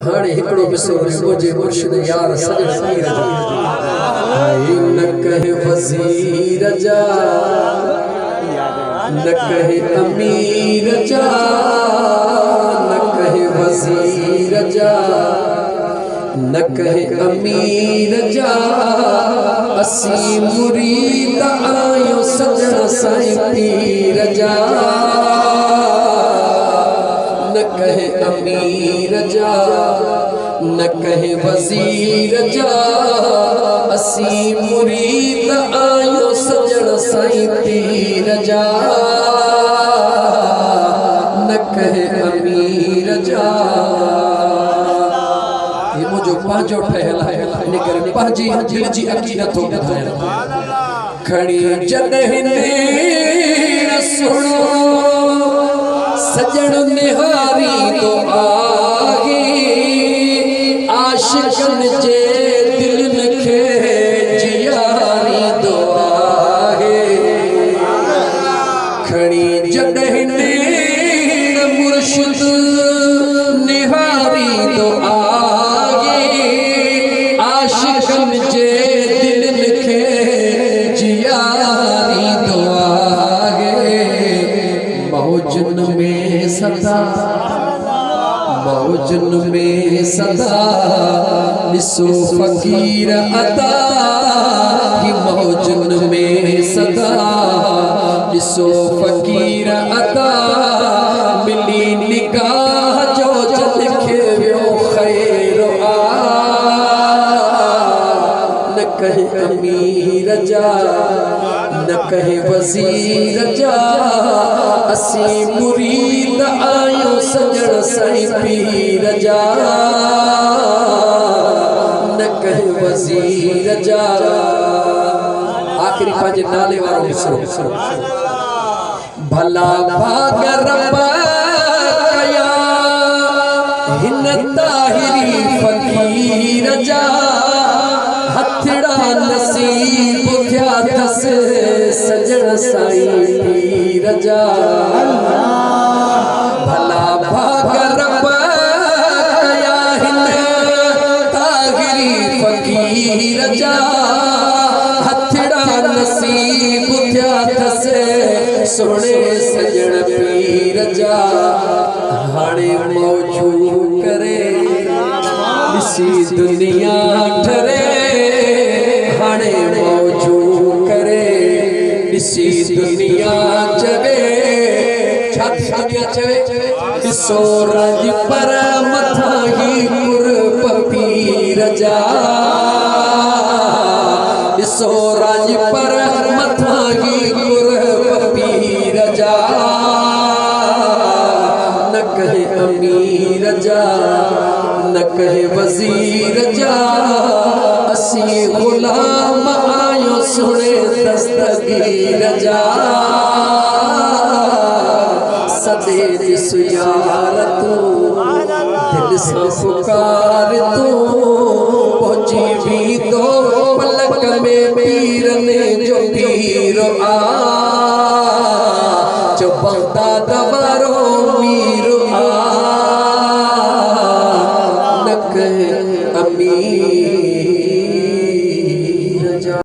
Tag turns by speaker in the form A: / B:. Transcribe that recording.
A: हाणे हिकड़ो मिसो मुझे मुर्शिद यार सजण पीर जा आई न कहे वजीर जा न कहे अमीर जा न कहे वजीर जा न कहे अमीर जा असी मुरीद आयो सजण साईं पीर जा न कहे अमीर जा न कहे वजीर जा असी मुरीद आयो सजण साईं पीर जा न कहे अमीर जा ये मुझो पांचो ठहल है इन करे पांजी दिल जी अकी नथो ॿुधायां खड़ी जॾहिं नेर सुणो सजण निहारी तो आगे आशिकन जे दिल खे जियारी तो आगे खड़ी जॾहिं नेर मुर्शिद निहारी तो आगे आशिकन जे दिल खे जियारी तो आगे मौजन में सदा मौजन में सदा निसो फकीर अदा ही मौजन में सदा निसो फकीर अदा मिली निगाह जो जल के वो खैर आ न कहे अमीर जा न कहे वजीर जा असी मुरीद आयो सजण साईं पीर जा न कहे वजीर जा आखिरी पांच नाले वारो मिसरो भला भाग रब्बा कया हिन ताहिरी फकीर जा हथड़ा नसीब क्या दस सजण साईं पीर जा भला भाग रब्बा कया हिन ताहिरी फकीर जा हथड़ा नसीब क्या दस सोने सजण पीर जा हाणे मौजू करे इसी दुनिया ठरे हाणे मौजू करे इसी दुनिया चवे छाती दुनिया चवे दिसो राजपर मथा ही पुर पीर जा दिसो राजपर मथा ही पुर पीर जा न कहे अमीर जा न कहे वजीर जा असी गुलाम आयो सुने दस्तगीर जा सदे दिस यार तू दिल से पुकार तू पहुंची भी तो पलक में पीर ने जो पीर आ जो